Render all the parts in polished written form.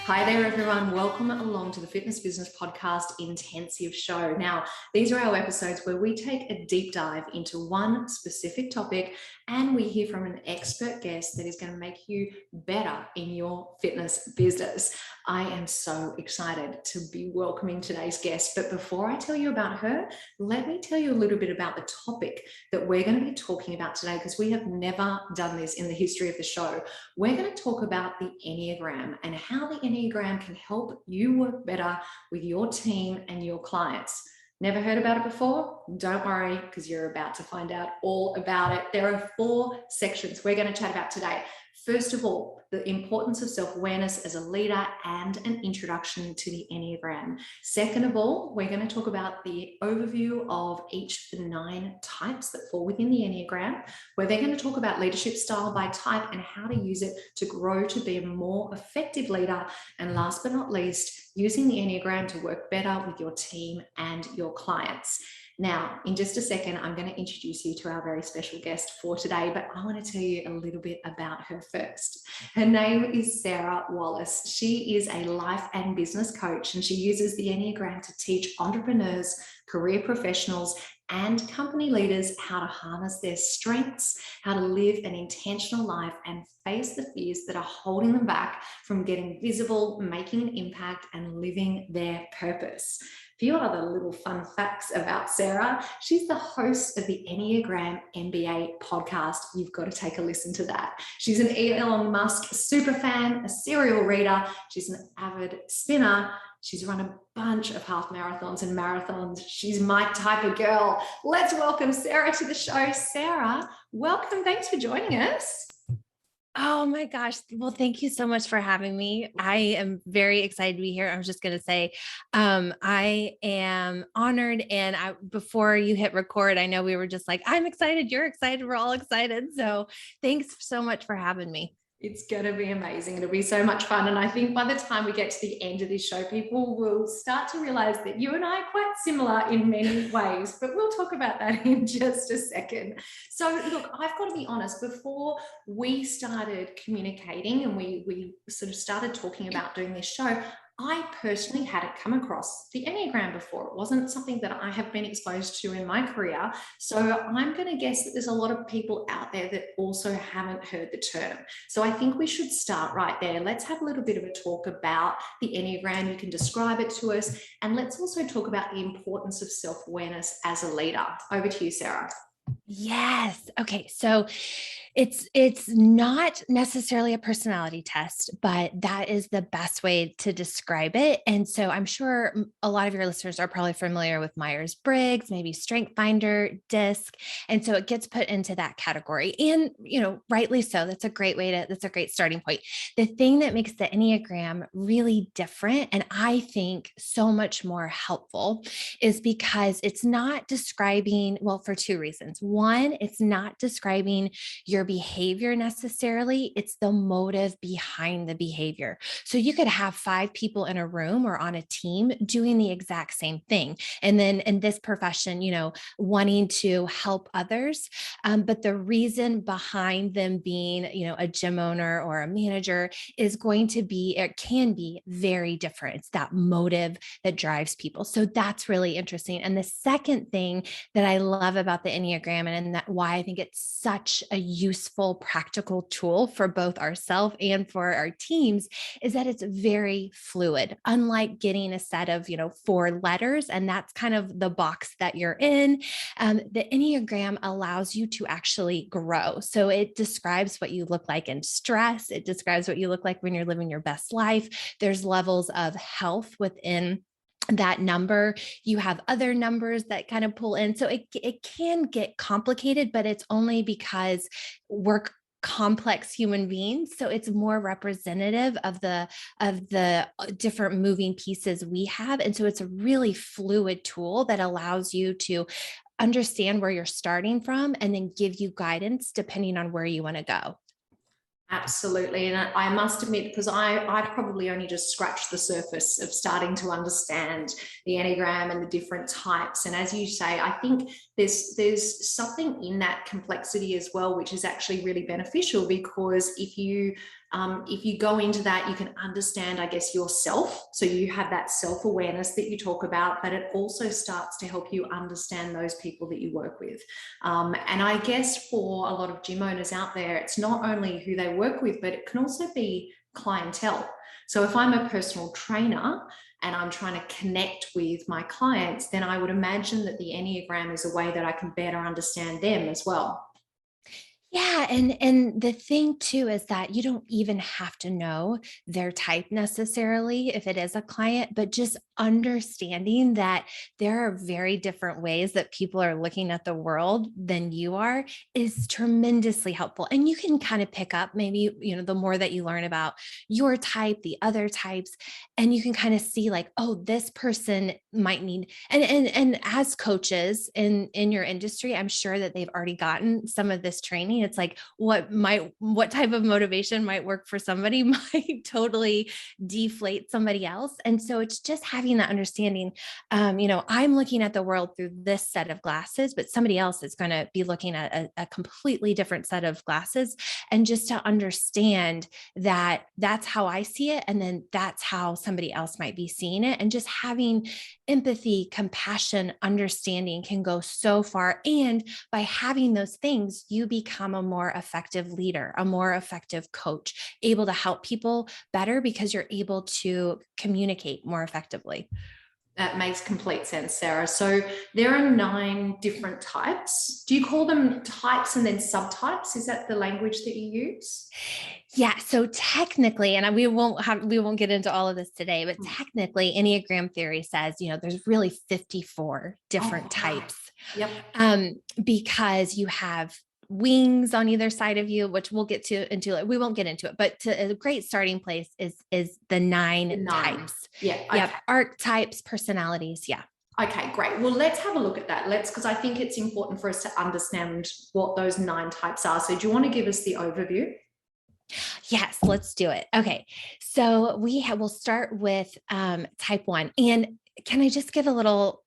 Hi there, everyone. Welcome along to the Fitness Business Podcast Intensive Show. Now, these are our episodes where we take a deep dive into one specific topic and we hear from an expert guest that is going to make you better in your fitness business. I am so excited to be welcoming today's guest. But before I tell you about her, let me tell you a little bit about the topic that we're going to be talking about today, because we have never done this in the history of the show. We're going to talk about the Enneagram and how the Enneagram can help you work better with your team and your clients. Never heard about it before? Don't worry, because you're about to find out all about it. There are 4 sections we're going to chat about today. First of all, the importance of self-awareness as a leader and an introduction to the Enneagram. Second of all, we're going to talk about the overview of each of the 9 types that fall within the Enneagram, where they're going to talk about leadership style by type and how to use it to grow to be a more effective leader. And last but not least, using the Enneagram to work better with your team and your clients. Now, in just a second, I'm going to introduce you to our very special guest for today, but I want to tell you a little bit about her first. Her name is Sarah Wallace. She is a life and business coach, and she uses the Enneagram to teach entrepreneurs, career professionals, and company leaders how to harness their strengths, how to live an intentional life, and face the fears that are holding them back from getting visible, making an impact, and living their purpose. A few other little fun facts about Sarah. She's the host of the Enneagram MBA podcast. You've got to take a listen to that. She's an Elon Musk super fan, a serial reader. She's an avid spinner. She's run a bunch of half marathons and marathons. She's my type of girl. Let's welcome Sarah to the show. Sarah, welcome. Thanks for joining us. Oh my gosh. Well, thank you so much for having me. I am very excited to be here. I was just going to say, I am honored. And before you hit record, I know we were just like, I'm excited. You're excited. We're all excited. So thanks so much for having me. It's going to be amazing. It'll be so much fun. And I think by the time we get to the end of this show, people will start to realize that you and I are quite similar in many ways, but we'll talk about that in just a second. So look, I've got to be honest, before we started communicating and we sort of started talking about doing this show, I personally hadn't come across the Enneagram before. It wasn't something that I have been exposed to in my career. So I'm going to guess that there's a lot of people out there that also haven't heard the term. So I think we should start right there. Let's have a little bit of a talk about the Enneagram. You can describe it to us. And let's also talk about the importance of self-awareness as a leader. Over to you, Sarah. Yes. Okay. So it's not necessarily a personality test, but that is the best way to describe it. And so I'm sure a lot of your listeners are probably familiar with Myers-Briggs, maybe StrengthsFinder, DISC. And so it gets put into that category, and, rightly so. That's a great starting point. The thing that makes the Enneagram really different, and I think so much more helpful, is because it's not describing, well, for 2 reasons. One, it's not describing your behavior necessarily. It's the motive behind the behavior. So you could have 5 people in a room or on a team doing the exact same thing. And then in this profession, wanting to help others. But the reason behind them being, a gym owner or a manager is going to be, it can be very different. It's that motive that drives people. So that's really interesting. And the second thing that I love about the Enneagram, and that why I think it's such a useful, practical tool for both ourselves and for our teams, is that it's very fluid. Unlike getting a set of, 4 letters, and that's kind of the box that you're in, the Enneagram allows you to actually grow. So it describes what you look like in stress. It describes what you look like when you're living your best life. There's levels of health within that number. You have other numbers that kind of pull in. So it can get complicated, but it's only because we're complex human beings. So it's more representative of the different moving pieces we have. And so it's a really fluid tool that allows you to understand where you're starting from and then give you guidance depending on where you want to go. Absolutely. And I must admit, because I probably only just scratched the surface of starting to understand the Enneagram and the different types. And as you say, I think there's something in that complexity as well, which is actually really beneficial, because if you If you go into that, you can understand, I guess, yourself. So you have that self-awareness that you talk about, but it also starts to help you understand those people that you work with. And I guess for a lot of gym owners out there, it's not only who they work with, but it can also be clientele. So if I'm a personal trainer and I'm trying to connect with my clients, then I would imagine that the Enneagram is a way that I can better understand them as well. Yeah, and the thing too is that you don't even have to know their type necessarily if it is a client, but just understanding that there are very different ways that people are looking at the world than you are is tremendously helpful. And you can kind of pick up maybe, the more that you learn about your type, the other types, and you can kind of see like, oh, this person might need, and as coaches in your industry, I'm sure that they've already gotten some of this training. It's like what type of motivation might work for somebody might totally deflate somebody else. And so it's just having that understanding. I'm looking at the world through this set of glasses, but somebody else is going to be looking at a completely different set of glasses. And just to understand that that's how I see it. And then that's how somebody else might be seeing it. And just having empathy, compassion, understanding can go so far. And by having those things, you become a more effective leader, a more effective coach, able to help people better because you're able to communicate more effectively. That makes complete sense, Sarah. So there are 9 different types. Do you call them types and then subtypes? Is that the language that you use? Yeah. So technically, and we won't get into all of this today, but technically Enneagram theory says, there's really 54 different types. Yep. Because you have wings on either side of you, which we'll get into. We won't get into it, but a great starting place is the 9 types. Yeah. Okay. Yep. Archetypes, personalities. Yeah. Okay, great. Well, let's have a look at that. Because I think it's important for us to understand what those 9 types are. So do you want to give us the overview? Yes, let's do it. Okay. So we'll start with type 1. And can I just give a little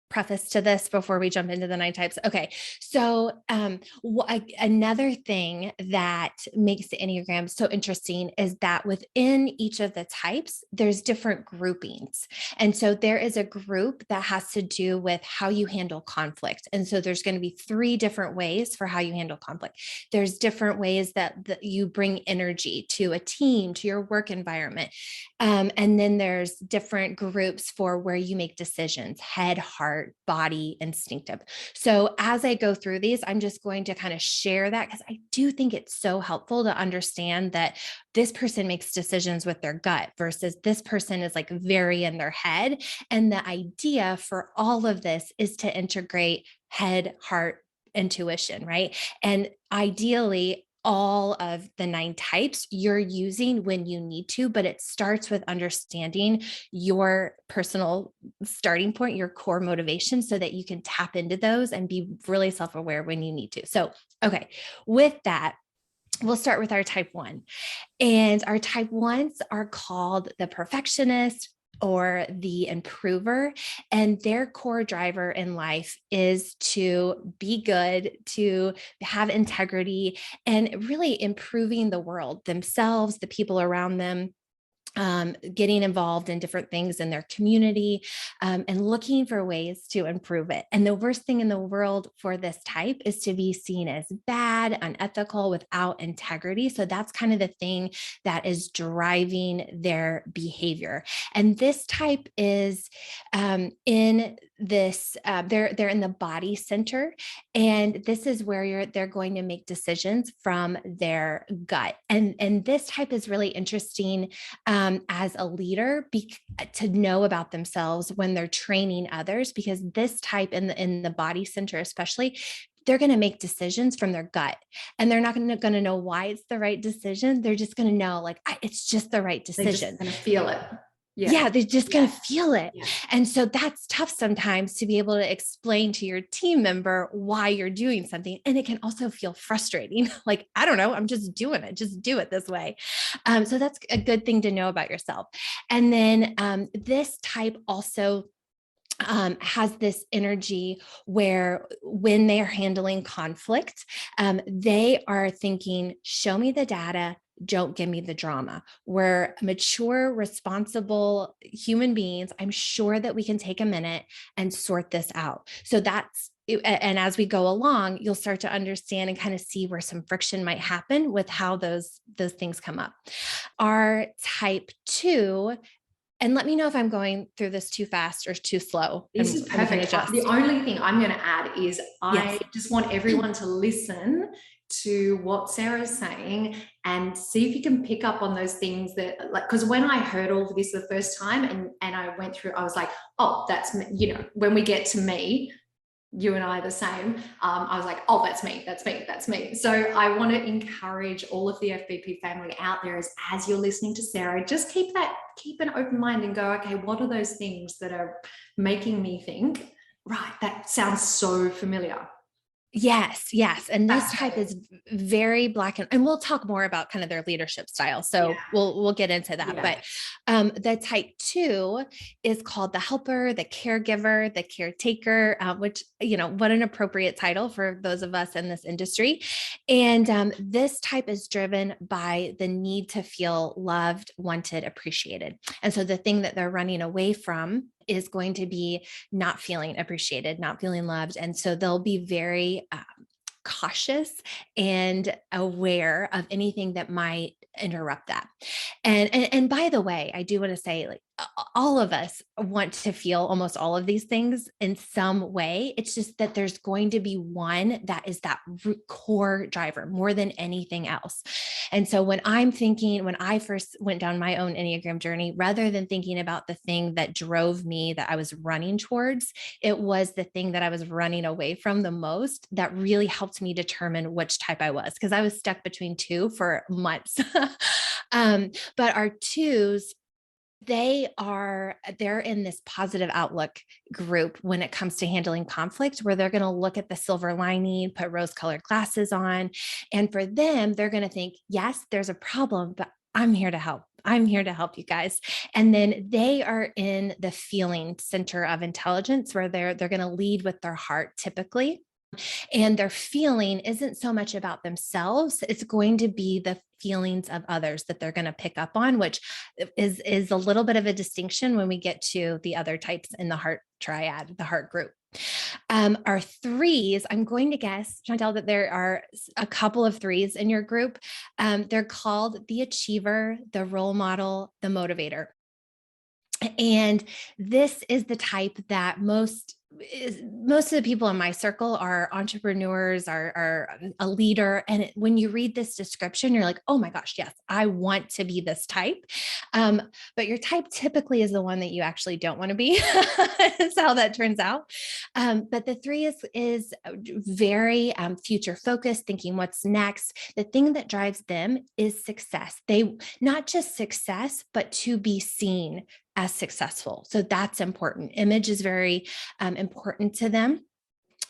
preface to this before we jump into the 9 types? Okay. So another thing that makes the Enneagram so interesting is that within each of the types, there's different groupings. And so there is a group that has to do with how you handle conflict. And so there's going to be 3 different ways for how you handle conflict. There's different ways that you bring energy to a team, to your work environment. And then there's different groups for where you make decisions: head, heart, body, instinctive. So as I go through these, I'm just going to kind of share that because I do think it's so helpful to understand that this person makes decisions with their gut versus this person is like very in their head. And the idea for all of this is to integrate head, heart, intuition, right? And ideally, all of the 9 types you're using when you need to, but it starts with understanding your personal starting point, your core motivation, so that you can tap into those and be really self-aware when you need to. So, okay, with that, we'll start with our type 1. And our type 1s are called the perfectionist or the improver. And their core driver in life is to be good, to have integrity, and really improving the world, themselves, the people around them. Getting involved in different things in their community, and looking for ways to improve it. And the worst thing in the world for this type is to be seen as bad, unethical, without integrity. So that's kind of the thing that is driving their behavior. And this type is in this, they're in the body center. And this is where they're going to make decisions from their gut. And this type is really interesting as a leader to know about themselves when they're training others, because this type in the body center, especially, they're going to make decisions from their gut, and they're not going to know why it's the right decision. They're just going to know, like, it's just the right decision. They're going to feel it. Yeah, they're just going to feel it. Yeah. And so that's tough sometimes to be able to explain to your team member why you're doing something. And it can also feel frustrating. Like, I don't know, I'm just doing it. Just do it this way. So that's a good thing to know about yourself. And then this type also has this energy where when they are handling conflict, they are thinking, show me the data, don't give me the drama. We're mature, responsible human beings. I'm sure that we can take a minute and sort this out. So and as we go along, you'll start to understand and kind of see where some friction might happen with how those things come up. Our type 2, and let me know if I'm going through this too fast or too slow. This is perfect. The only thing I'm going to add is I just want everyone to listen to what Sarah's saying and see if you can pick up on those things that, like, because when I heard all of this the first time and I went through, I was like, oh, that's me. You know, when we get to me, you and I are the same. I was like, oh, that's me, that's me, that's me. So I want to encourage all of the FBP family out there as you're listening to Sarah, just keep an open mind and go, okay, what are those things that are making me think, right, that sounds so familiar? Yes. And this type is very black and we'll talk more about kind of their leadership style. So we'll get into that. But the type 2 is called the helper, the caregiver, the caretaker, which, you know, what an appropriate title for those of us in this industry. And this type is driven by the need to feel loved, wanted, appreciated. And so the thing that they're running away from is going to be not feeling appreciated, not feeling loved. And so they'll be very cautious and aware of anything that might interrupt that. And by the way, I do want to say, like, all of us want to feel almost all of these things in some way. It's just that there's going to be one that is that core driver more than anything else. And so when I first went down my own Enneagram journey, rather than thinking about the thing that drove me, that I was running towards, it was the thing that I was running away from the most that really helped me determine which type I was, because I was stuck between two for months. But our 2s, they're in this positive outlook group when it comes to handling conflict, where they're going to look at the silver lining, put rose-colored glasses on. And for them, they're going to think, yes, there's a problem, but I'm here to help. I'm here to help you guys. And then they are in the feeling center of intelligence, where they're going to lead with their heart typically. And their feeling isn't so much about themselves. It's going to be the feelings of others that they're going to pick up on, which is a little bit of a distinction when we get to the other types in the heart triad, the heart group. Our 3s, I'm going to guess, Chantel, that there are a couple of 3s in your group. They're called the achiever, the role model, the motivator. And this is the type that most of the people in my circle are entrepreneurs, are a leader. And when you read this description, you're like, oh my gosh, yes, I want to be this type. But your type typically is the one that you actually don't want to be. Is how that turns out. But the 3 is very future focused, thinking what's next. The thing that drives them is success. They not just success, but to be seen as successful. So that's important. Image is very important to them.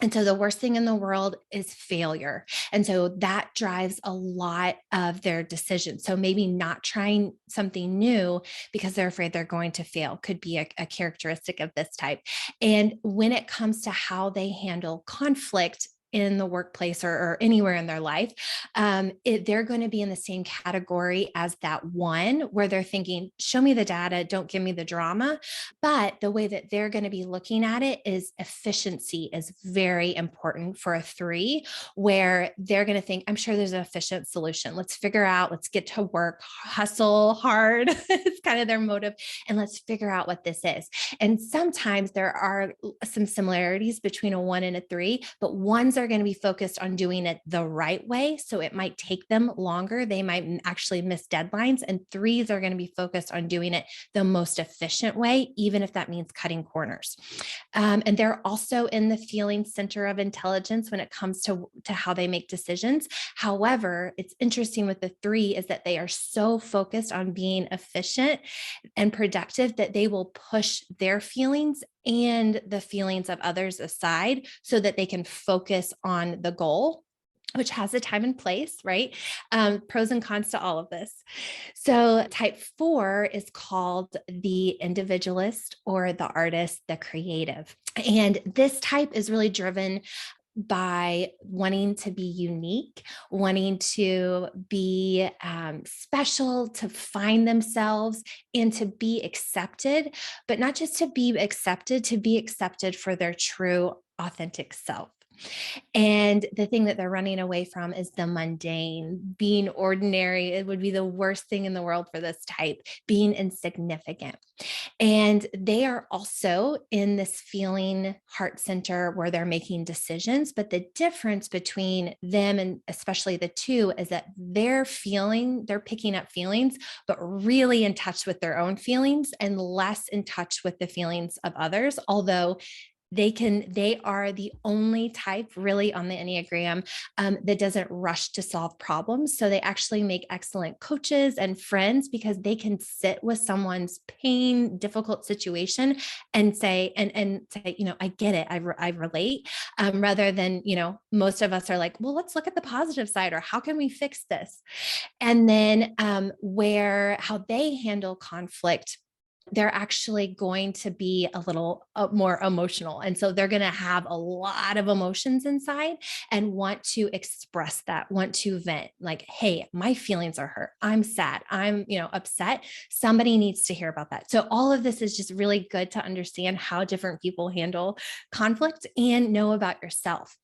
And so the worst thing in the world is failure. And so that drives a lot of their decisions. So maybe not trying something new because they're afraid they're going to fail could be a characteristic of this type. And when it comes to how they handle conflict in the workplace or anywhere in their life, they're going to be in the same category as that one, where they're thinking, show me the data, don't give me the drama. But the way that they're going to be looking at it is efficiency is very important for a 3, where they're going to think, I'm sure there's an efficient solution. Let's get to work, hustle hard. It's kind of their motive. And let's figure out what this is. And sometimes there are some similarities between a 1 and a 3, but ones are going to be focused on doing it the right way. So it might take them longer. They might actually miss deadlines, and 3s are going to be focused on doing it the most efficient way, even if that means cutting corners. And they're also in the feeling center of intelligence when it comes to how they make decisions. However, it's interesting with the 3 is that they are so focused on being efficient and productive that they will push their feelings and the feelings of others aside so that they can focus on the goal, which has a time and place, right? Pros and cons to all of this. So type 4 is called the individualist or the artist, the creative. And this type is really driven by wanting to be unique, wanting to be special, to find themselves and to be accepted, but not just to be accepted for their true, authentic self. And the thing that they're running away from is the mundane, being ordinary. It would be the worst thing in the world for this type, being insignificant. And they are also in this feeling heart center where they're making decisions. But the difference between them and especially the two is that they're picking up feelings, but really in touch with their own feelings and less in touch with the feelings of others. Although they are the only type really on the Enneagram that doesn't rush to solve problems. So they actually make excellent coaches and friends because they can sit with someone's pain, difficult situation and say, I get it. I relate, rather than, most of us are like, well, let's look at the positive side, or how can we fix this? And then how they handle conflict, they're actually going to be a little more emotional. And so they're going to have a lot of emotions inside and want to express that, want to vent, like, hey, my feelings are hurt. I'm sad. I'm, upset. Somebody needs to hear about that. So all of this is just really good to understand how different people handle conflict and know about yourself.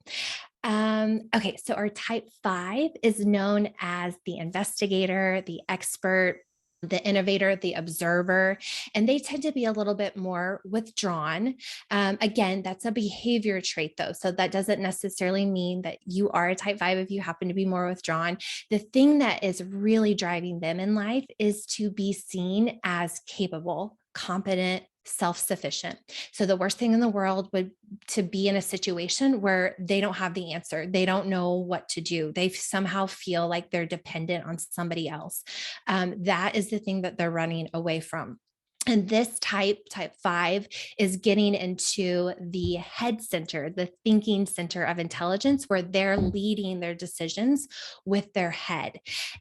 Okay, so our type 5 is known as the investigator, the expert, the innovator, the observer, and they tend to be a little bit more withdrawn. Again, that's a behavior trait though. So that doesn't necessarily mean that you are a type 5 if you happen to be more withdrawn. The thing that is really driving them in life is to be seen as capable, competent, self-sufficient. So the worst thing in the world would to be in a situation where they don't have the answer. They don't know what to do. They somehow feel like they're dependent on somebody else. That is the thing that they're running away from. And this type 5, is getting into the head center, the thinking center of intelligence, where they're leading their decisions with their head.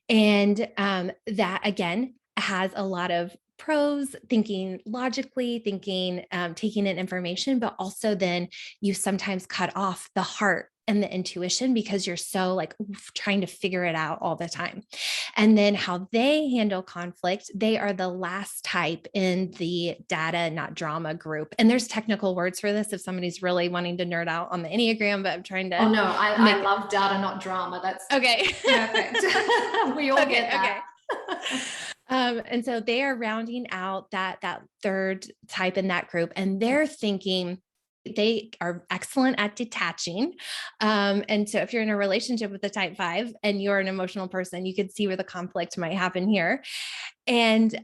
And that, again, has a lot of pros, thinking logically, taking in information, but also then you sometimes cut off the heart and the intuition because you're so trying to figure it out all the time. And then how they handle conflict, they are the last type in the data, not drama group. And there's technical words for this if somebody's really wanting to nerd out on the Enneagram, but I'm trying to. Oh no, I love data, not drama. That's okay. Perfect. We all get that. Okay. And so they are rounding out that third type in that group, and they're thinking they are excellent at detaching. And so if you're in a relationship with a type 5 and you're an emotional person, you could see where the conflict might happen here. And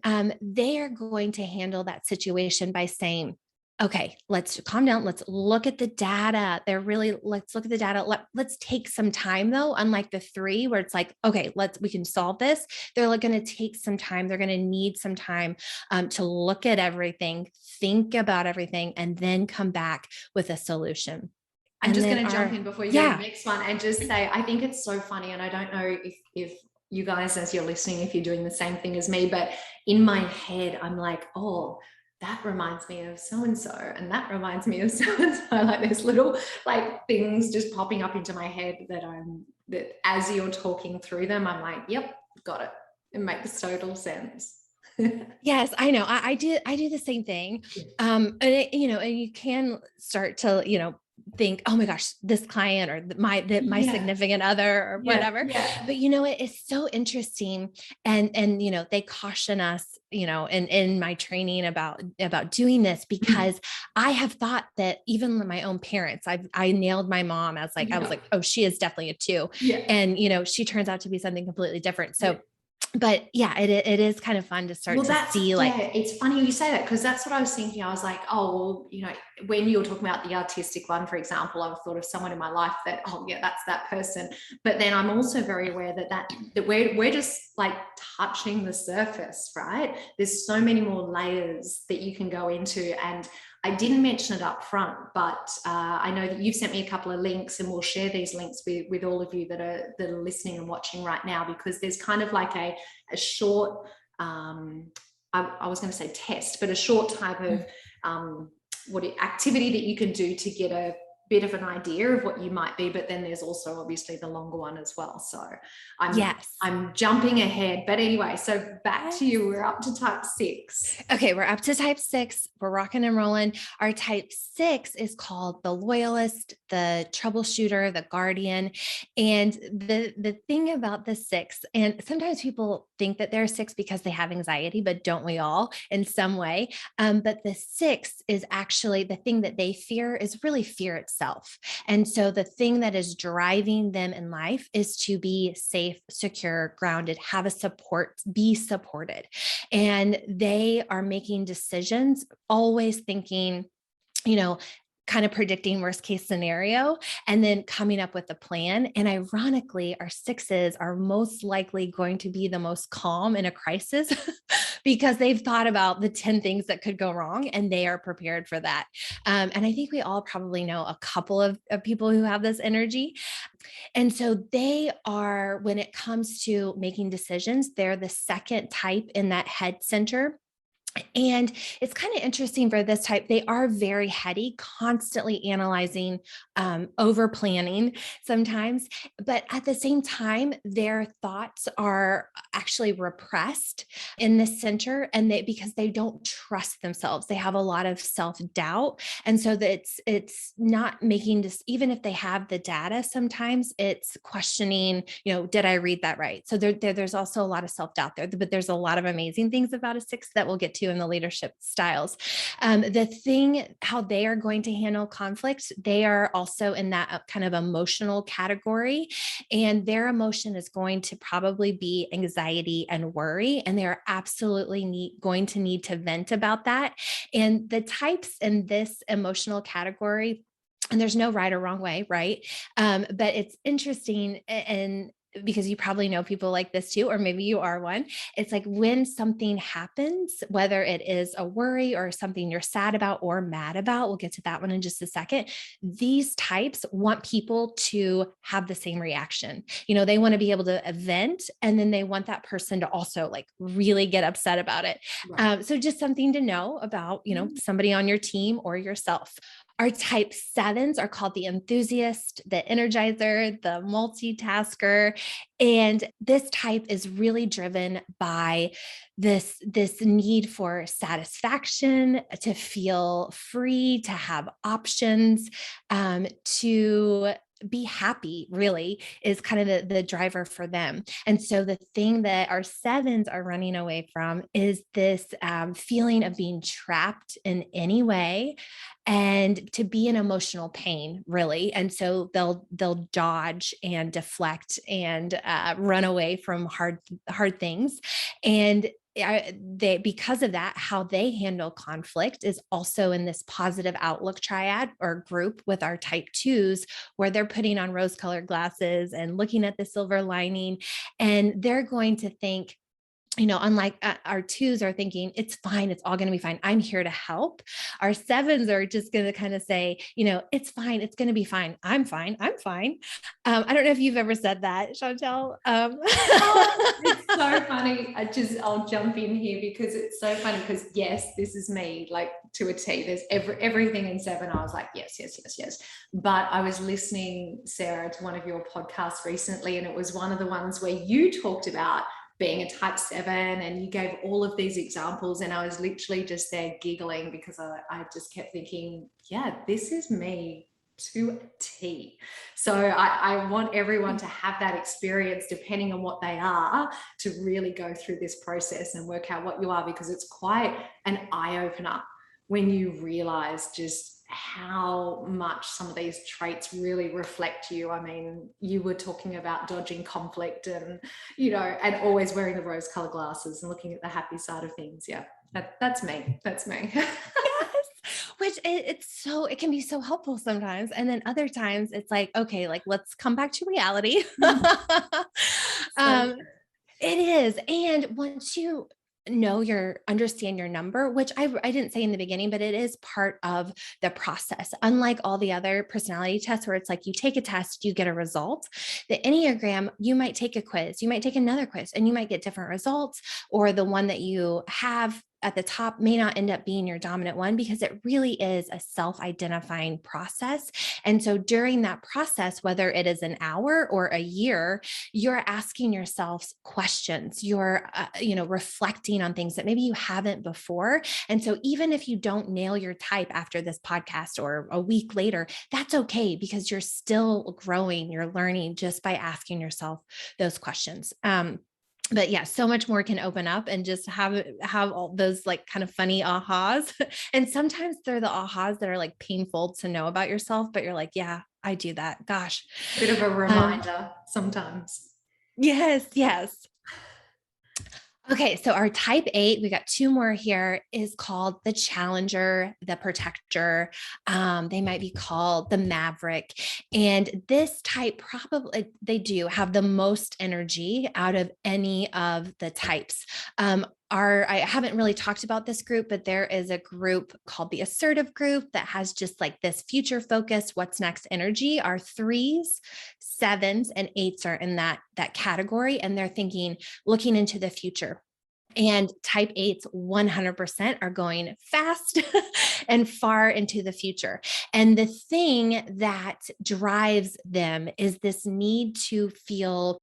they are going to handle that situation by saying, okay, let's calm down. Let's look at the data. Let's look at the data. Let's take some time though. Unlike the 3 where it's like, okay, we can solve this. They're going to take some time. They're going to need some time to look at everything, think about everything, and then come back with a solution. I'm just going to jump in before you go to the next one and just say, I think it's so funny. And I don't know if you guys, as you're listening, if you're doing the same thing as me, but in my head, I'm like, oh, that reminds me of so-and-so, and that reminds me of so-and-so. Like there's little things just popping up into my head that as you're talking through them, I'm like, yep, got it. It makes total sense. Yes, I know. I do the same thing. And you can start to, think, oh my gosh, this client or my significant other or whatever. Yeah. But it is so interesting. And they caution us, in my training about doing this, because I have thought that even my own parents, I nailed my mom as I was like, oh, she is definitely a 2. Yeah. And, she turns out to be something completely different. So but yeah, it is kind of fun to start to see it's funny you say that, because that's what I was thinking. I was like, oh, well, when you were talking about the artistic one, for example, I've thought of someone in my life that, oh yeah, that's that person. But then I'm also very aware that we're just touching the surface, right? There's so many more layers that you can go into. And I didn't mention it up front, but I know that you've sent me a couple of links, and we'll share these links with all of you that are listening and watching right now, because there's kind of like a short, I was going to say test, but a short type of activity that you can do to get a bit of an idea of what you might be, but then there's also obviously the longer one as well. So I'm jumping ahead, but anyway, so back to you. We're up to type 6. Okay, we're up to type 6. We're rocking and rolling. Our type 6 is called the loyalist, the troubleshooter, the guardian. And the thing about the 6, and sometimes people think that they're 6 because they have anxiety, but don't we all in some way? But the 6 is actually the thing that they fear is really fear itself. And so the thing that is driving them in life is to be safe, secure, grounded, have a support, be supported. And they are making decisions, always thinking, kind of predicting worst case scenario and then coming up with a plan. And ironically, our 6s are most likely going to be the most calm in a crisis because they've thought about the 10 things that could go wrong and they are prepared for that. And I think we all probably know a couple of people who have this energy. And so they are, when it comes to making decisions, they're the second type in that head center. And it's kind of interesting for this type. They are very heady, constantly analyzing, over planning sometimes, but at the same time, their thoughts are actually repressed in the center, and because they don't trust themselves, they have a lot of self-doubt. And so that it's not making this, even if they have the data, sometimes it's questioning, did I read that right? So there's also a lot of self-doubt there, but there's a lot of amazing things about a 6 that we'll get to in the leadership styles. The thing, how they are going to handle conflict, they are also in that kind of emotional category, and their emotion is going to probably be anxiety and worry, and they're absolutely going to need to vent about that. And the types in this emotional category, and there's no right or wrong way, right? But it's interesting, and because you probably know people like this too, or maybe you are one. It's like when something happens, whether it is a worry or something you're sad about or mad about, we'll get to that one in just a second. These types want people to have the same reaction. They want to be able to vent, and then they want that person to also like really get upset about it. Right. So just something to know about, somebody on your team or yourself. Our type 7s are called the enthusiast, the energizer, the multitasker. And this type is really driven by this need for satisfaction, to feel free, to have options, to be happy, really is kind of the driver for them. And so the thing that our 7s are running away from is this feeling of being trapped in any way and to be in emotional pain, really. And so they'll dodge and deflect and run away from hard things. And because of that, how they handle conflict is also in this positive outlook triad or group with our type 2s, where they're putting on rose-colored glasses and looking at the silver lining, and they're going to think, unlike our 2s are thinking, it's fine, it's all going to be fine, I'm here to help. Our 7s are just going to kind of say, it's fine, it's going to be fine, I'm fine. I don't know if you've ever said that, Chantel. Oh, it's so funny. I'll jump in here because it's so funny, because yes, this is me, like to a T. There's everything in 7. I was like, yes. But I was listening, Sarah, to one of your podcasts recently, and it was one of the ones where you talked about being a type 7, and you gave all of these examples, and I was literally just there giggling because I just kept thinking, yeah, this is me to a T. So I want everyone to have that experience, depending on what they are, to really go through this process and work out what you are, because it's quite an eye-opener when you realize just how much some of these traits really reflect you. I mean, you were talking about dodging conflict and, and always wearing the rose-colored glasses and looking at the happy side of things. Yeah, that's me. Which it can be so helpful sometimes. And then other times it's like, okay, like let's come back to reality. It is. And once you understand your number, which I didn't say in the beginning, but it is part of the process. Unlike all the other personality tests where it's like you take a test, you get a result. The Enneagram, you might take a quiz, you might take another quiz, and you might get different results, or the one that you have at the top may not end up being your dominant one, because it really is a self-identifying process. And so during that process, whether it is an hour or a year, you're asking yourselves questions. You're, reflecting on things that maybe you haven't before. And so even if you don't nail your type after this podcast or a week later, that's okay, because you're still growing, you're learning just by asking yourself those questions. But yeah, so much more can open up, and just have all those like kind of funny ahas. And sometimes they're the ahas that are like painful to know about yourself, but you're like, yeah, I do that. Gosh. A bit of a reminder sometimes. Yes, yes. Okay, so our type 8, we got 2 more here, is called the challenger, the protector. They might be called the maverick. And this type, probably they do have the most energy out of any of the types. I haven't really talked about this group, but there is a group called the assertive group that has just like this future focus, what's next energy. Our 3s, 7s, and 8s are in that category, and they're thinking, looking into the future. And type 8s 100% are going fast and far into the future. And the thing that drives them is this need to feel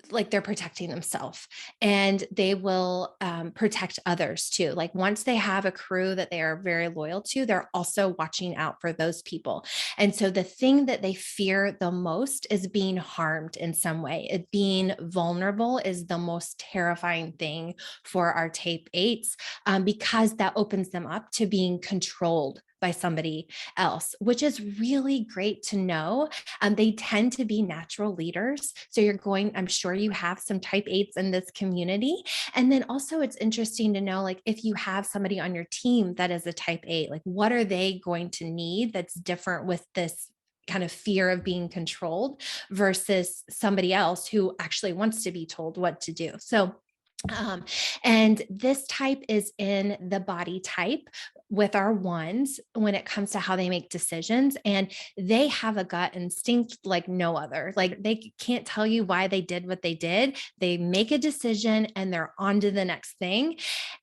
like they're protecting themselves, and they will protect others too. Like once they have a crew that they are very loyal to, they're also watching out for those people. And so the thing that they fear the most is being harmed in some way. Being vulnerable is the most terrifying thing for our type 8s, because that opens them up to being controlled by somebody else, which is really great to know. They tend to be natural leaders. So I'm sure you have some type 8s in this community. And then also it's interesting to know, like, if you have somebody on your team that is a type 8, like what are they going to need that's different with this kind of fear of being controlled versus somebody else who actually wants to be told what to do. So and this type is in the body type with our 1s when it comes to how they make decisions. And they have a gut instinct like no other. Like they can't tell you why they did what they did. They make a decision and they're on to the next thing.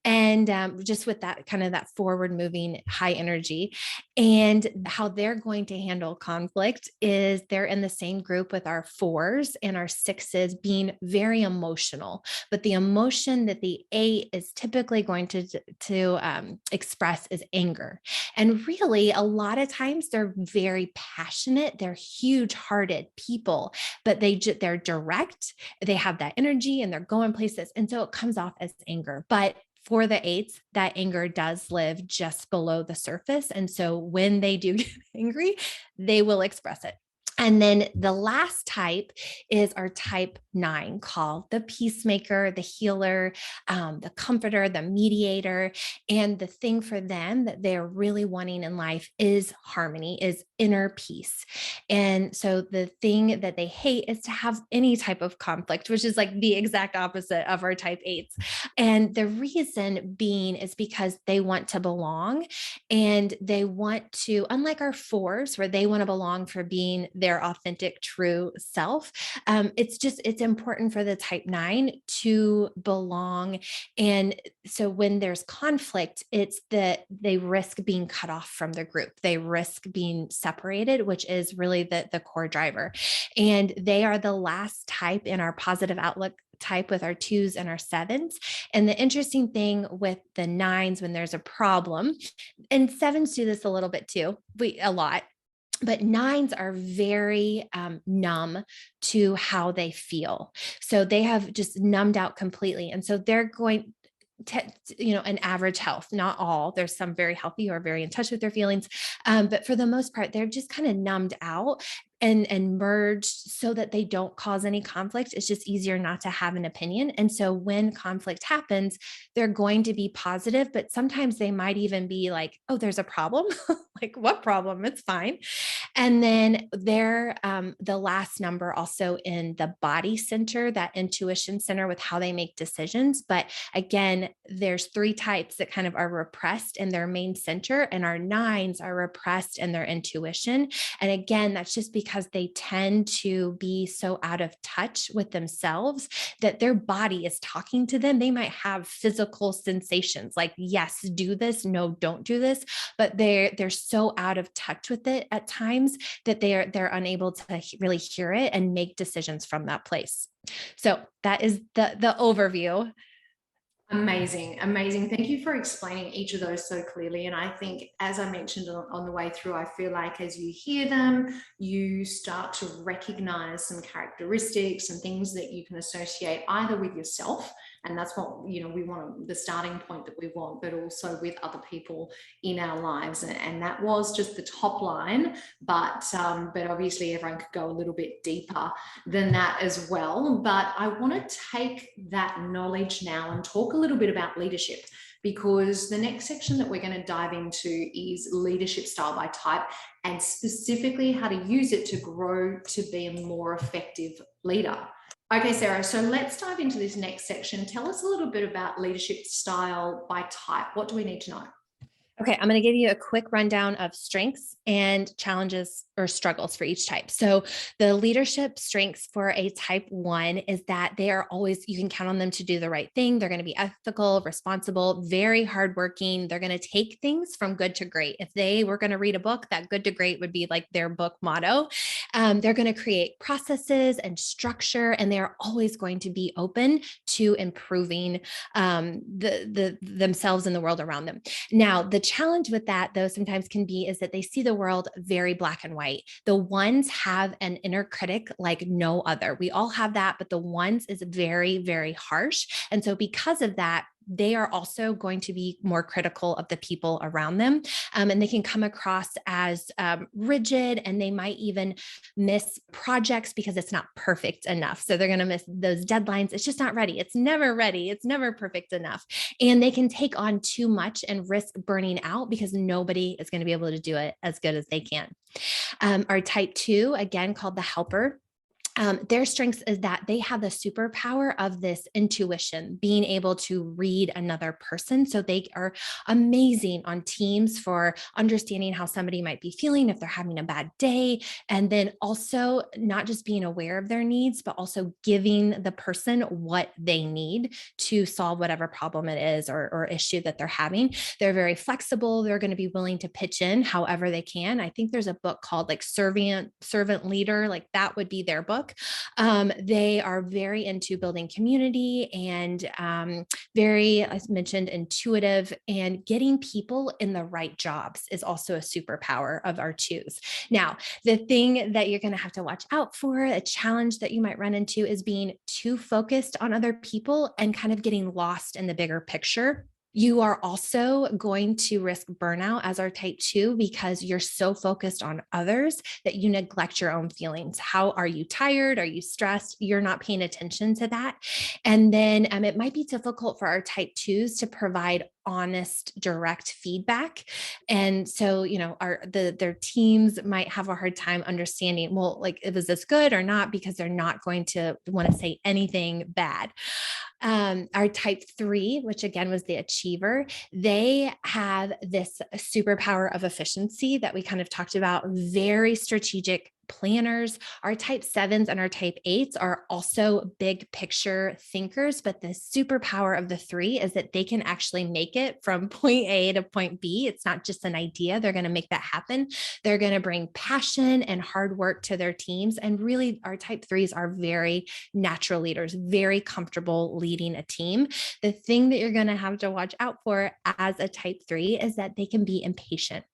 And just with that kind of that forward moving high energy. And how they're going to handle conflict is they're in the same group with our 4s and our 6s, being very emotional. But the emotion that the 8 is typically going to express is anger. And really, a lot of times they're very passionate. They're huge-hearted people, but they're direct. They have that energy and they're going places. And so it comes off as anger. But for the 8s, that anger does live just below the surface. And so when they do get angry, they will express it. And then the last type is our type 9, called the peacemaker, the healer, the comforter, the mediator. And the thing for them that they're really wanting in life is harmony, is inner peace. And so the thing that they hate is to have any type of conflict, which is like the exact opposite of our type 8s. And the reason being is because they want to belong, and they want to, unlike our 4s, where they want to belong for being their authentic, true self. It's important for the type 9 to belong. And so when there's conflict, it's that they risk being cut off from the group. They risk being separated, which is really the core driver. And they are the last type in our positive outlook type with our 2s and our 7s. And the interesting thing with the 9s, when there's a problem, and 7s do this a little bit too, a lot, but 9s are very numb to how they feel. So they have just numbed out completely. And so they're going an average health, not all. There's some very healthy who are very in touch with their feelings. But for the most part, they're just kind of numbed out and merged so that they don't cause any conflict. It's just easier not to have an opinion. And so when conflict happens, they're going to be positive, but sometimes they might even be like, oh, there's a problem. Like, what problem? It's fine. And then they're the last number also in the body center, that intuition center with how they make decisions. But again, there's 3 types that kind of are repressed in their main center, and our 9s are repressed in their intuition. And again, that's just because because they tend to be so out of touch with themselves that their body is talking to them. They might have physical sensations like, yes, do this, no, don't do this, but they're so out of touch with it at times that they're unable to really hear it and make decisions from that place. So that is the overview. Amazing, amazing. Thank you for explaining each of those so clearly. And I think, as I mentioned on the way through, I feel like as you hear them, you start to recognize some characteristics and things that you can associate either with yourself, and that's what, you know, we want, the starting point that we want, but also with other people in our lives. And that was just the top line, but obviously everyone could go a little bit deeper than that as well. But I want to take that knowledge now and talk a little bit about leadership, because the next section that we're going to dive into is leadership style by type, and specifically how to use it to grow to be a more effective leader. Okay, Sarah, so let's dive into this next section. Tell us a little bit about leadership style by type. What do we need to know? Okay, I'm going to give you a quick rundown of strengths and challenges or struggles for each type. So, the leadership strengths for a type 1 is that they are always, you can count on them to do the right thing. They're going to be ethical, responsible, very hardworking. They're going to take things from good to great. If they were going to read a book, that good to great would be like their book motto. They're going to create processes and structure, and they're always going to be open to improving themselves and the world around them. Now, the challenge with that, though, sometimes can be is that they see the world very black and white. The ones have an inner critic like no other. We all have that, but the ones is very, very harsh. And so because of that, they are also going to be more critical of the people around them. And they can come across as rigid, and they might even miss projects because it's not perfect enough. So they're going to miss those deadlines. It's just not ready. It's never ready. It's never perfect enough. And they can take on too much and risk burning out because nobody is going to be able to do it as good as they can. Our type 2, again, called the helper. Their strengths is that they have the superpower of this intuition, being able to read another person. So they are amazing on teams for understanding how somebody might be feeling if they're having a bad day. And then also not just being aware of their needs, but also giving the person what they need to solve whatever problem it is or issue that they're having. They're very flexible. They're going to be willing to pitch in however they can. I think there's a book called like Servant Leader, like that would be their book. They are very into building community and very, as mentioned, intuitive, and getting people in the right jobs is also a superpower of our twos. Now, the thing that you're going to have to watch out for, a challenge that you might run into, is being too focused on other people and kind of getting lost in the bigger picture. You are also going to risk burnout as our type 2 because you're so focused on others that you neglect your own feelings. How are you tired? Are you stressed? You're not paying attention to that. And then it might be difficult for our type 2s to provide honest, direct feedback. And so, you know, their teams might have a hard time understanding, well, like, was this good or not? Because they're not going to want to say anything bad. Our type 3, which again was the achiever, they have this superpower of efficiency that we kind of talked about, very strategic planners. Our type 7s and our type 8s are also big picture thinkers, but the superpower of the 3 is that they can actually make it from point A to point B. It's not just an idea. They're going to make that happen. They're going to bring passion and hard work to their teams. And really, our type 3s are very natural leaders, very comfortable leading a team. The thing that you're going to have to watch out for as a type 3 is that they can be impatient.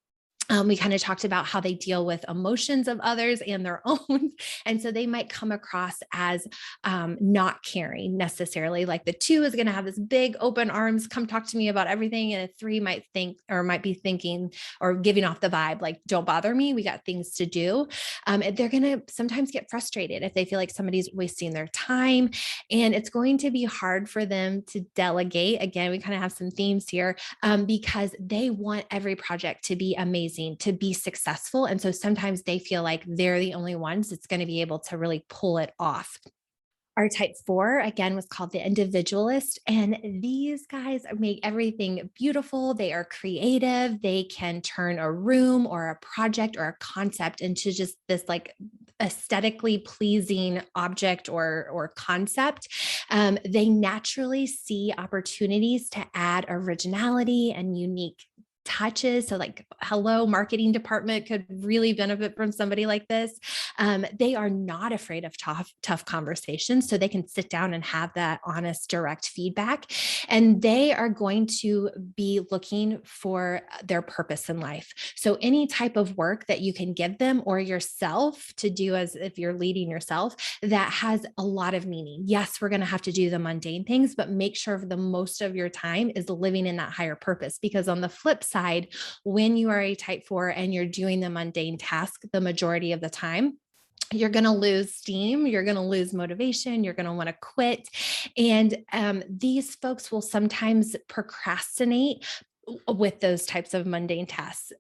We kind of talked about how they deal with emotions of others and their own. And so they might come across as not caring necessarily. Like the 2 is going to have this big open arms, come talk to me about everything. And a 3 might think or might be thinking or giving off the vibe, like, don't bother me. We got things to do. They're going to sometimes get frustrated if they feel like somebody's wasting their time. And it's going to be hard for them to delegate. Again, we kind of have some themes here because they want every project to be amazing, to be successful. And so sometimes they feel like they're the only ones that's going to be able to really pull it off. Our type 4, again, was called the individualist. And these guys make everything beautiful. They are creative. They can turn a room or a project or a concept into just this like aesthetically pleasing object or concept. They naturally see opportunities to add originality and unique touches. So like, hello, marketing department could really benefit from somebody like this. They are not afraid of tough conversations. So they can sit down and have that honest, direct feedback. And they are going to be looking for their purpose in life. So any type of work that you can give them or yourself to do, as if you're leading yourself, that has a lot of meaning. Yes, we're going to have to do the mundane things, but make sure the most of your time is living in that higher purpose. Because on the flip side, when you are a type 4 and you're doing the mundane task the majority of the time, you're going to lose steam, you're going to lose motivation, you're going to want to quit. And these folks will sometimes procrastinate with those types of mundane tasks.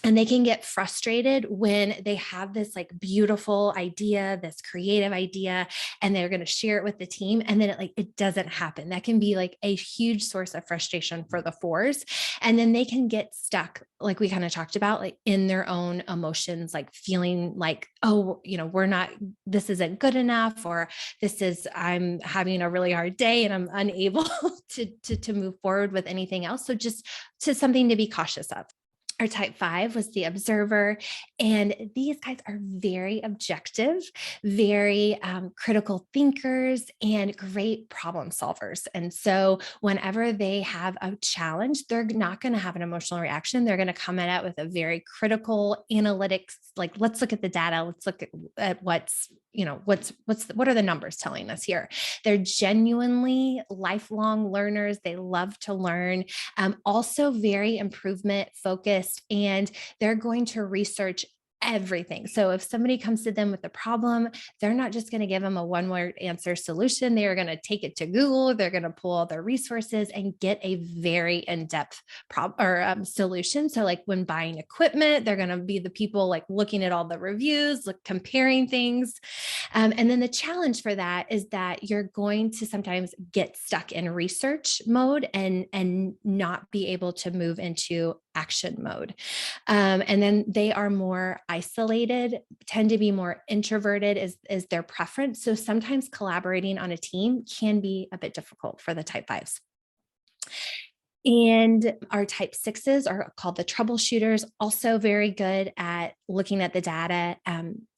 And they can get frustrated when they have this like beautiful idea, this creative idea, and they're going to share it with the team. And then it doesn't happen. That can be like a huge source of frustration for the 4s. And then they can get stuck, like we kind of talked about, like in their own emotions, like feeling like, oh, this isn't good enough, or I'm having a really hard day and I'm unable to move forward with anything else. So just something to be cautious of. Our type 5 was the observer. And these guys are very objective, very critical thinkers, and great problem solvers. And so whenever they have a challenge, they're not going to have an emotional reaction. They're going to come at it with a very critical analytics, like, let's look at the data. Let's look at what are the numbers telling us here? They're genuinely lifelong learners. They love to learn, also very improvement focused, and they're going to research everything. So if somebody comes to them with a problem, they're not just going to give them a one-word answer solution. They are going to take it to Google. They're going to pull all their resources and get a very in-depth solution. So like when buying equipment, they're going to be the people like looking at all the reviews, comparing things. And then the challenge for that is that you're going to sometimes get stuck in research mode and not be able to move into action mode. And then they are more isolated, tend to be more introverted is their preference. So sometimes collaborating on a team can be a bit difficult for the type 5s. And our type 6s are called the troubleshooters, also very good at looking at the data,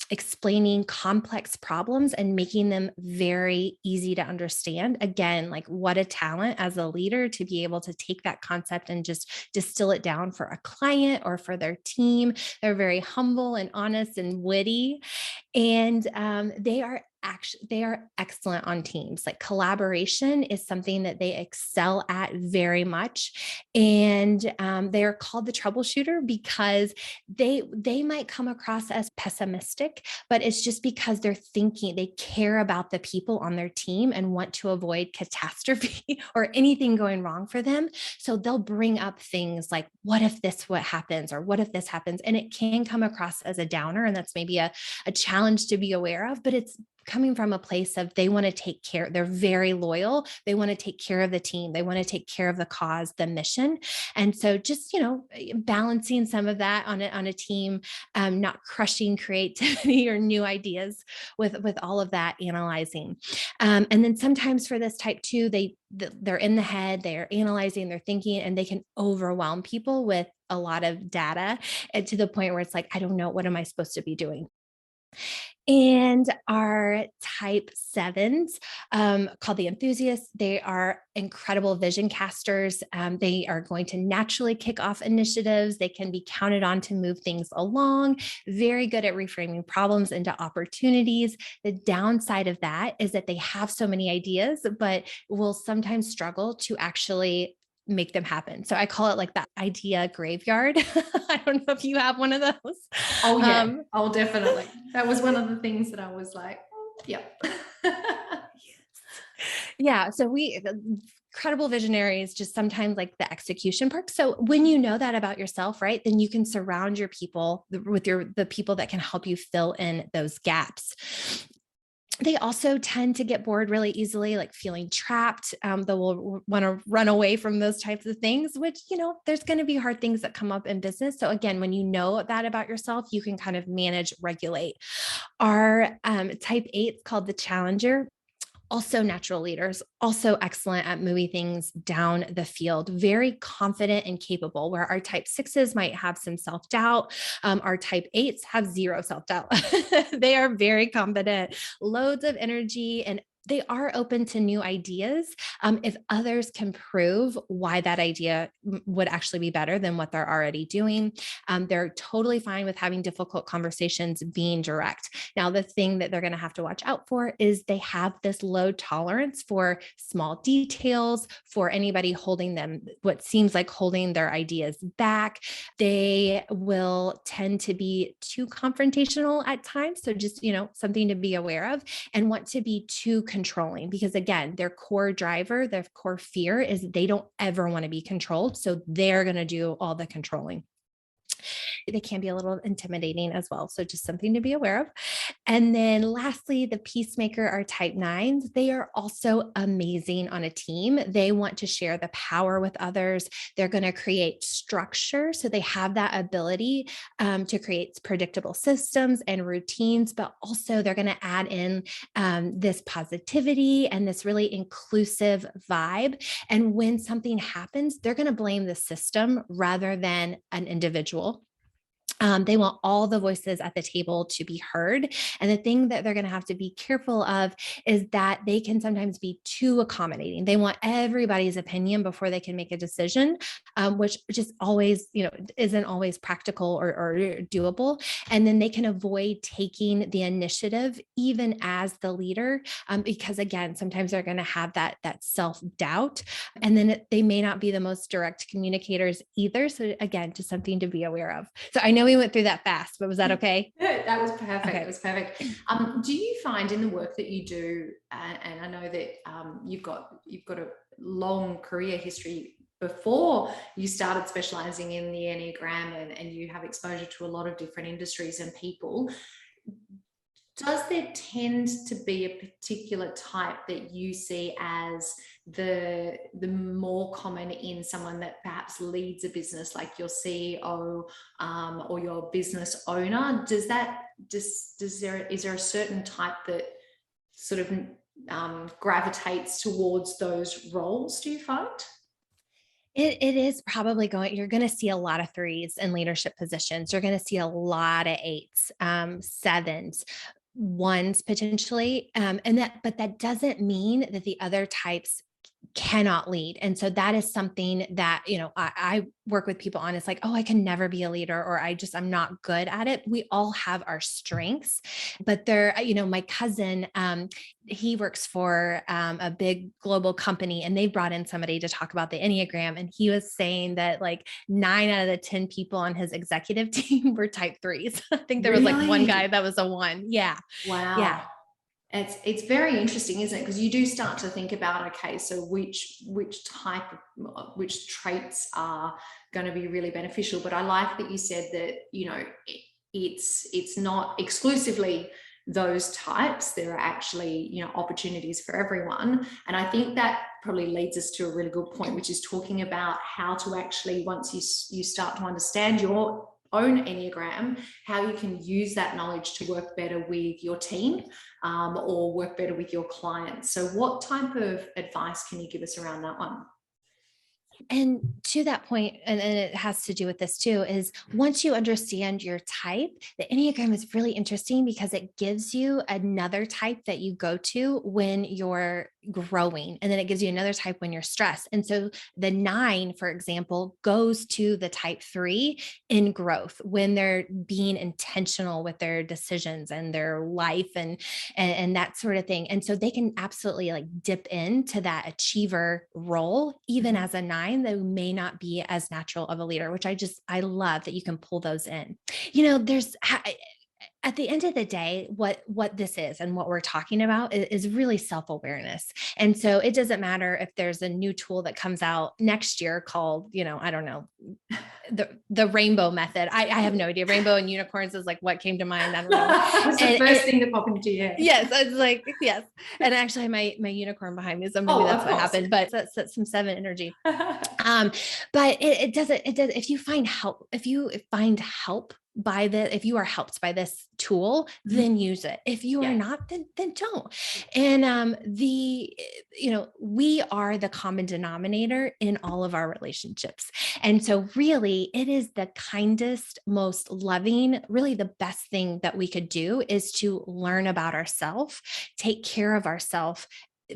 explaining complex problems and making them very easy to understand. Again, like what a talent as a leader to be able to take that concept and just distill it down for a client or for their team. They're very humble and honest and witty. And they are excellent on teams. Like collaboration is something that they excel at very much. And they are called the troubleshooter because they might come across as pessimistic, but it's just because they care about the people on their team and want to avoid catastrophe or anything going wrong for them. So they'll bring up things like, what if what happens, or what if this happens? And it can come across as a downer. And that's maybe a challenge to be aware of, but it's coming from a place of they want to take care. They're very loyal. They want to take care of the team. They want to take care of the cause, the mission. And so just, balancing some of that on a team, not crushing creativity or new ideas with all of that analyzing. And then sometimes for this type 2, they're in the head, they're analyzing, they're thinking, and they can overwhelm people with a lot of data, and to the point where it's like, I don't know, what am I supposed to be doing? And our type 7s, called the enthusiasts, they are incredible vision casters. They are going to naturally kick off initiatives. They can be counted on to move things along, very good at reframing problems into opportunities. The downside of that is that they have so many ideas, but will sometimes struggle to actually make them happen. So I call it like that idea graveyard. I don't know if you have one of those. Oh yeah. Definitely. That was one of the things that I was like, yeah. Yeah. So credible visionaries, just sometimes like the execution part. So when you know that about yourself, right, then you can surround your people with the people that can help you fill in those gaps. They also tend to get bored really easily, like feeling trapped. They will want to run away from those types of things, which, there's going to be hard things that come up in business. So again, when you know that about yourself, you can kind of manage, regulate. Our type 8 is called the challenger. Also natural leaders, also excellent at moving things down the field, very confident and capable, where our type 6s might have some self-doubt. Our type 8s have zero self-doubt. They are very confident, loads of energy, and they are open to new ideas if others can prove why that idea would actually be better than what they're already doing. They're totally fine with having difficult conversations, being direct. Now, the thing that they're going to have to watch out for is they have this low tolerance for small details, for anybody holding them, what seems like holding their ideas back. They will tend to be too confrontational at times. So just, something to be aware of, and want to be too controlling, because again, their core driver, their core fear is they don't ever want to be controlled. So they're going to do all the controlling. They can be a little intimidating as well. So just something to be aware of. And then lastly, the peacemaker are type 9s. They are also amazing on a team. They want to share the power with others. They're going to create structure. So they have that ability to create predictable systems and routines, but also they're going to add in this positivity and this really inclusive vibe. And when something happens, they're going to blame the system rather than an individual. They want all the voices at the table to be heard. And the thing that they're going to have to be careful of is that they can sometimes be too accommodating. They want everybody's opinion before they can make a decision, which just always, isn't always practical or doable. And then they can avoid taking the initiative even as the leader, because again, sometimes they're going to have that self-doubt. And then they may not be the most direct communicators either. So again, just something to be aware of. So I know we went through that fast, but was that okay? Yeah, that was perfect. Okay. It was perfect. Do you find in the work that you do, and I know that you've got a long career history before you started specializing in the Enneagram, and you have exposure to a lot of different industries and people, does there tend to be a particular type that you see as the more common in someone that perhaps leads a business, like your CEO or your business owner? Is there a certain type that sort of gravitates towards those roles, do you find? It is probably you're going to see a lot of 3s in leadership positions. You're going to see a lot of 8s, 7s, 1s potentially. But that doesn't mean that the other types cannot lead. And so that is something that, I work with people on. It's like, oh, I can never be a leader, or I'm not good at it. We all have our strengths, but my cousin, he works for a big global company, and they brought in somebody to talk about the Enneagram. And he was saying that like 9 out of the 10 people on his executive team were type 3s. I think there was like one guy that was a 1. Yeah. Wow. Yeah. It's very interesting, isn't it? Because you do start to think about, okay, so which traits are going to be really beneficial. But I like that you said that, it's not exclusively those types. There are actually, opportunities for everyone. And I think that probably leads us to a really good point, which is talking about how to actually, once you start to understand your own Enneagram, how you can use that knowledge to work better with your team or work better with your clients. So what type of advice can you give us around that one? And to that point, and it has to do with this too, is once you understand your type, the Enneagram is really interesting because it gives you another type that you go to when you're growing. And then it gives you another type when you're stressed. And so the 9, for example, goes to the type 3 in growth when they're being intentional with their decisions and their life and that sort of thing. And so they can absolutely like dip into that achiever role, even as a 9, that may not be as natural of a leader, which I love that you can pull those in. at the end of the day, what this is and what we're talking about is really self-awareness. And so it doesn't matter if there's a new tool that comes out next year called, I don't know, the rainbow method. I have no idea. Rainbow and unicorns is like what came to mind. I don't know. That's the first thing that popped into your head. Yes, it's like, yes. And actually my unicorn behind me, so maybe that's what happened, but that's some 7 energy. But it does, if you find help, if you are helped by this tool, then use it. If you are not, then don't. And we are the common denominator in all of our relationships. And so really it is the kindest, most loving, really the best thing that we could do is to learn about ourselves, take care of ourselves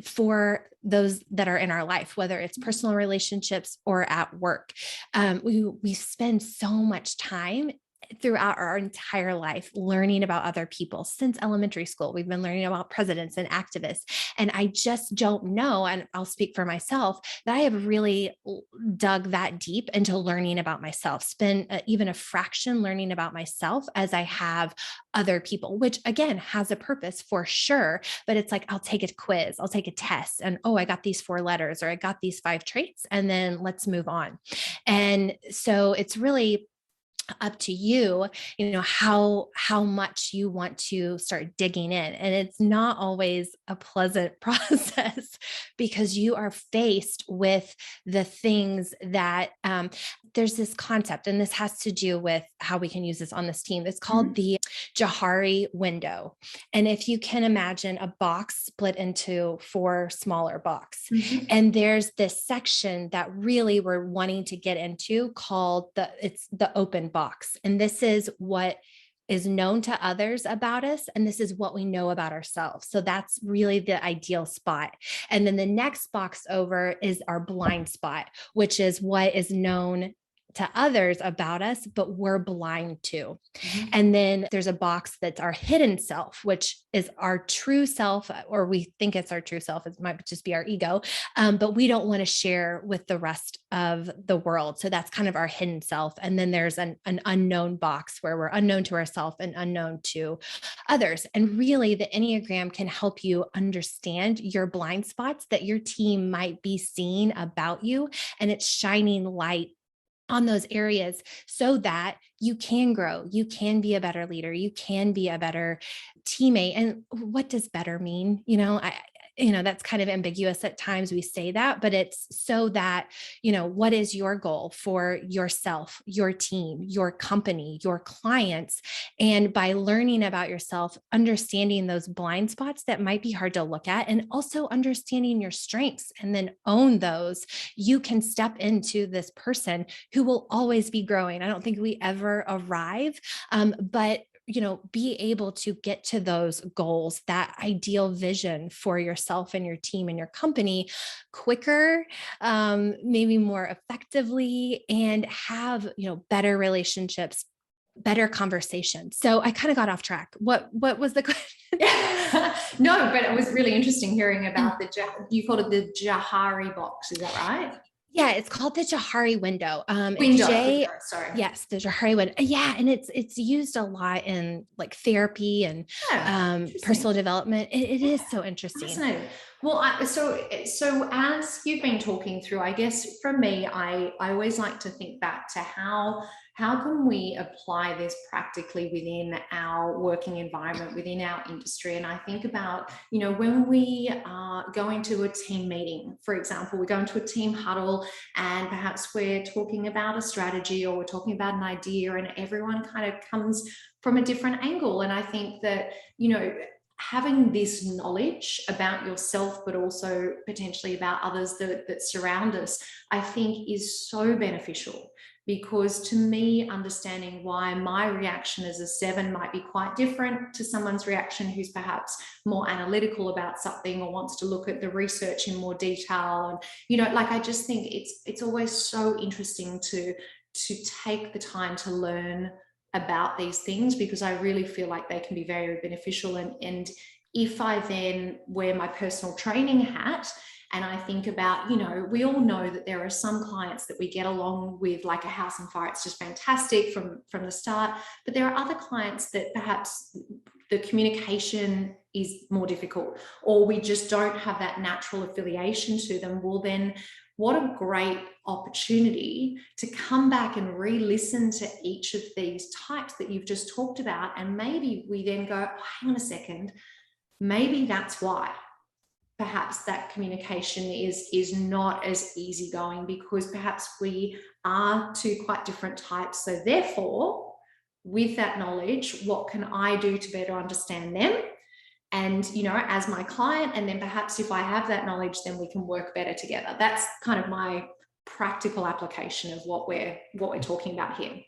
for those that are in our life, whether it's personal relationships or at work. We spend so much time throughout our entire life learning about other people. Since elementary school, we've been learning about presidents and activists. And I just don't know, and I'll speak for myself, that I have really dug that deep into learning about myself, spend even a fraction learning about myself as I have other people, which again has a purpose for sure. But it's like, I'll take a quiz, I'll take a test, and oh, I got these 4 letters, or I got these 5 traits, and then let's move on. And so it's really up to you, how much you want to start digging in. And it's not always a pleasant process because you are faced with the things that there's this concept, and this has to do with how we can use this on this team. It's called the Johari window. And if you can imagine a box split into 4 smaller boxes, and there's this section that really we're wanting to get into called it's the open box. And this is what is known to others about us. And this is what we know about ourselves. So that's really the ideal spot. And then the next box over is our blind spot, which is what is known to others about us, but we're blind to. And then there's a box that's our hidden self, which is our true self, or we think it's our true self. It might just be our ego, but we don't want to share with the rest of the world. So that's kind of our hidden self. And then there's an unknown box where we're unknown to ourselves and unknown to others. And really the Enneagram can help you understand your blind spots that your team might be seeing about you. And it's shining light on those areas so that you can grow, you can be a better leader, you can be a better teammate. And what does better mean? That's kind of ambiguous at times we say that, but it's so that, what is your goal for yourself, your team, your company, your clients? And by learning about yourself, understanding those blind spots that might be hard to look at, and also understanding your strengths and then own those, you can step into this person who will always be growing. I don't think we ever arrive, but be able to get to those goals, that ideal vision for yourself and your team and your company quicker, maybe more effectively, and have, better relationships, better conversations. So I kind of got off track. What was the question? No, but it was really interesting hearing about you called it the Johari box. Is that right? Yeah, it's called the Johari window. Sorry. Yes, the Johari window. Yeah, and it's used a lot in like therapy and personal development. It is so interesting. Well, so as you've been talking through, I guess for me, I always like to think back to how can we apply this practically within our working environment, within our industry. And I think about, when we are going to a team meeting, for example, we go into a team huddle and perhaps we're talking about a strategy or we're talking about an idea, and everyone kind of comes from a different angle. And I think that, having this knowledge about yourself, but also potentially about others that surround us, I think is so beneficial. Because to me, understanding why my reaction as a 7 might be quite different to someone's reaction who's perhaps more analytical about something or wants to look at the research in more detail. And, I just think it's always so interesting to take the time to learn about these things, because I really feel like they can be very beneficial. And if I then wear my personal training hat And I think about, we all know that there are some clients that we get along with like a house on fire. It's just fantastic from the start. But there are other clients that perhaps the communication is more difficult, or we just don't have that natural affiliation to them. Well, then what a great opportunity to come back and re-listen to each of these types that you've just talked about. And maybe we then go, oh, hang on a second, maybe that's why perhaps that communication is not as easygoing, because perhaps we are two quite different types. So therefore, with that knowledge, what can I do to better understand them? And, as my client, and then perhaps if I have that knowledge, then we can work better together. That's kind of my practical application of what we're talking about here.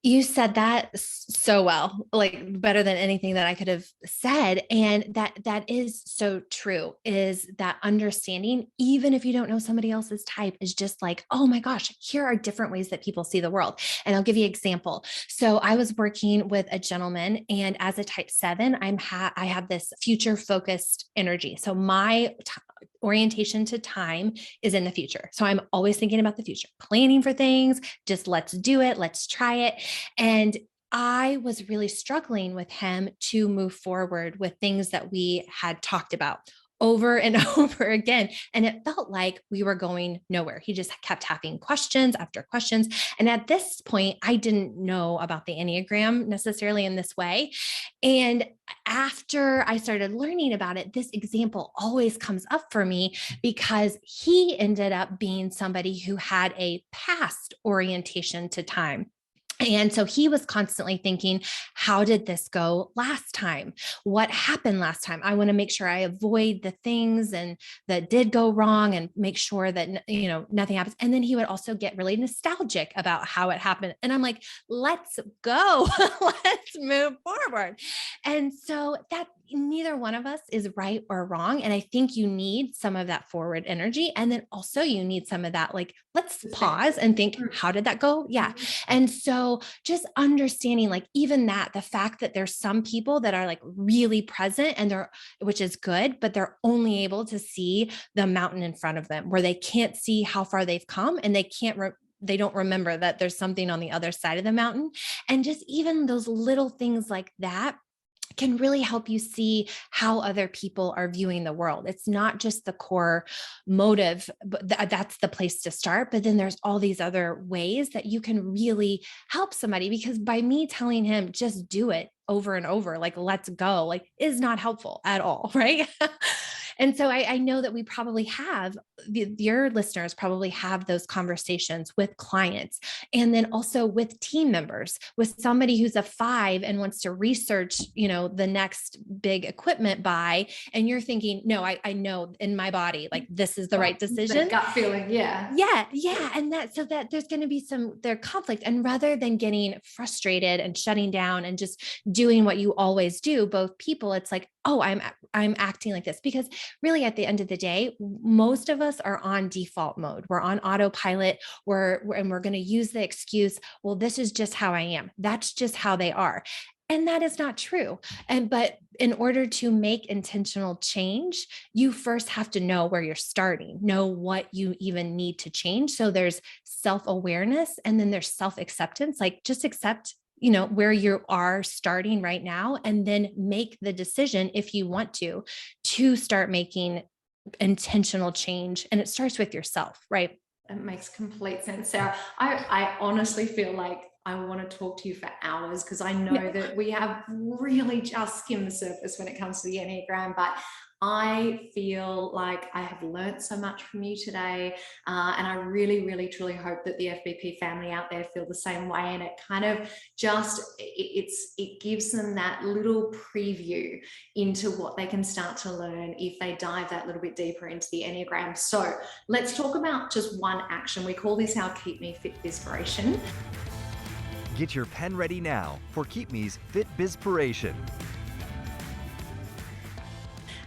You said that so well, like better than anything that I could have said. And that is so true, is that understanding, even if you don't know somebody else's type, is just like, oh my gosh, here are different ways that people see the world. And I'll give you an example. So I was working with a gentleman, and as a type 7, I have this future focused energy. So my orientation to time is in the future. So I'm always thinking about the future, planning for things, just let's do it, let's try it. And I was really struggling with him to move forward with things that we had talked about over and over again. And it felt like we were going nowhere. He just kept having questions after questions. And at this point, I didn't know about the Enneagram necessarily in this way. And after I started learning about it, this example always comes up for me, because he ended up being somebody who had a past orientation to time. And so he was constantly thinking, how did this go last time? What happened last time? I want to make sure I avoid the things and that did go wrong, and make sure that, nothing happens. And then he would also get really nostalgic about how it happened. And I'm like, let's go, let's move forward. And so that neither one of us is right or wrong. And I think you need some of that forward energy. And then also you need some of that, like, let's pause and think, how did that go? Yeah. And so just understanding, like, even that, the fact that there's some people that are like really present, and which is good, but they're only able to see the mountain in front of them, where they can't see how far they've come, and they don't remember that there's something on the other side of the mountain. And just even those little things like that can really help you see how other people are viewing the world. It's not just the core motive, but that's the place to start. But then there's all these other ways that you can really help somebody, because by me telling him, just do it over and over, like, let's go, like, is not helpful at all. Right. And so I know that we probably have, your listeners probably have those conversations with clients, and then also with team members, with somebody who's a 5 and wants to research, the next big equipment buy. And you're thinking, no, I know in my body, like, this is the right decision. The gut feeling. Yeah. Yeah. Yeah. And so that there's going to be their conflict. And rather than getting frustrated and shutting down and just doing what you always do, both people, it's like, oh, I'm acting like this, because really at the end of the day, most of us are on default mode. We're on autopilot. And we're going to use the excuse, well, this is just how I am. That's just how they are. And that is not true. But in order to make intentional change, you first have to know where you're starting, know what you even need to change. So there's self-awareness, and then there's self-acceptance, like, just accept where you are starting right now, and then make the decision, if you want to start making intentional change. And it starts with yourself, right? It makes complete sense, Sarah. I honestly feel like I want to talk to you for hours, because I know that we have really just skimmed the surface when it comes to the Enneagram, but I feel like I have learned so much from you today. And I really, really, truly hope that the FBP family out there feel the same way. And it kind of just, it gives them that little preview into what they can start to learn if they dive that little bit deeper into the Enneagram. So let's talk about just one action. We call this our Keep Me Fit Bizpiration. Get your pen ready now for Keep Me's FITPIZPIRATION.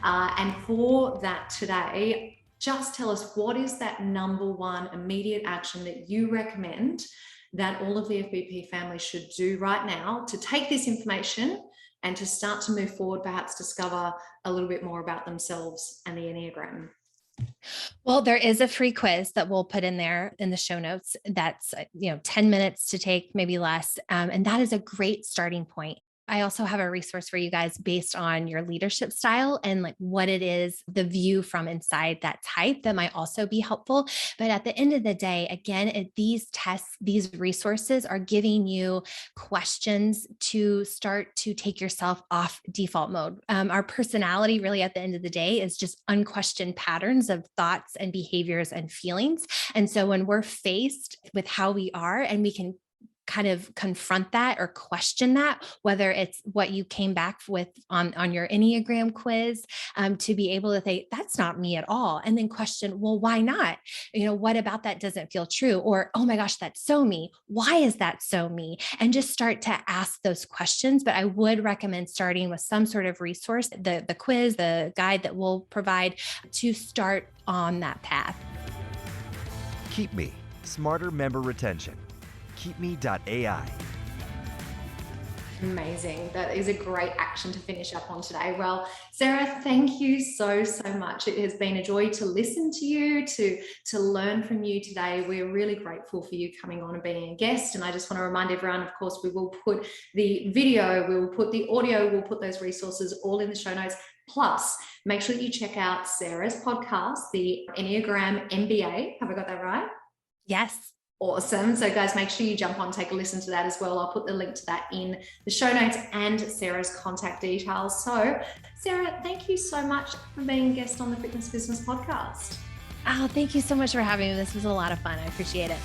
And for that today, just tell us, what is that number one immediate action that you recommend that all of the FBP families should do right now to take this information and to start to move forward, perhaps discover a little bit more about themselves and the Enneagram? Well, there is a free quiz that we'll put in there in the show notes. That's, 10 minutes to take, maybe less. And that is a great starting point. I also have a resource for you guys based on your leadership style and like what it is, the view from inside that type that might also be helpful. But at the end of the day, again, these tests, these resources are giving you questions to start to take yourself off default mode. Our personality really at the end of the day is just unquestioned patterns of thoughts and behaviors and feelings. And so when we're faced with how we are and we can kind of confront that or question that, whether it's what you came back with on your Enneagram quiz, to be able to say, that's not me at all. And then question, well, why not? What about that doesn't feel true? Or, oh my gosh, that's so me. Why is that so me? And just start to ask those questions. But I would recommend starting with some sort of resource, the quiz, the guide that we'll provide to start on that path. Keep Me, Smarter Member Retention. KeepMe.ai. Amazing. That is a great action to finish up on today. Well, Sarah, thank you so much. It has been a joy to listen to you, to learn from you today. We're really grateful for you coming on and being a guest. And I just want to remind everyone, of course, we will put the video, we will put the audio, we'll put those resources all in the show notes. Plus, make sure you check out Sarah's podcast, the Enneagram MBA. Have I got that right? Yes. Awesome. So guys, make sure you jump on, take a listen to that as well. I'll put the link to that in the show notes and Sarah's contact details. So Sarah, thank you so much for being a guest on the Fitness Business Podcast. Oh, thank you so much for having me. This was a lot of fun. I appreciate it.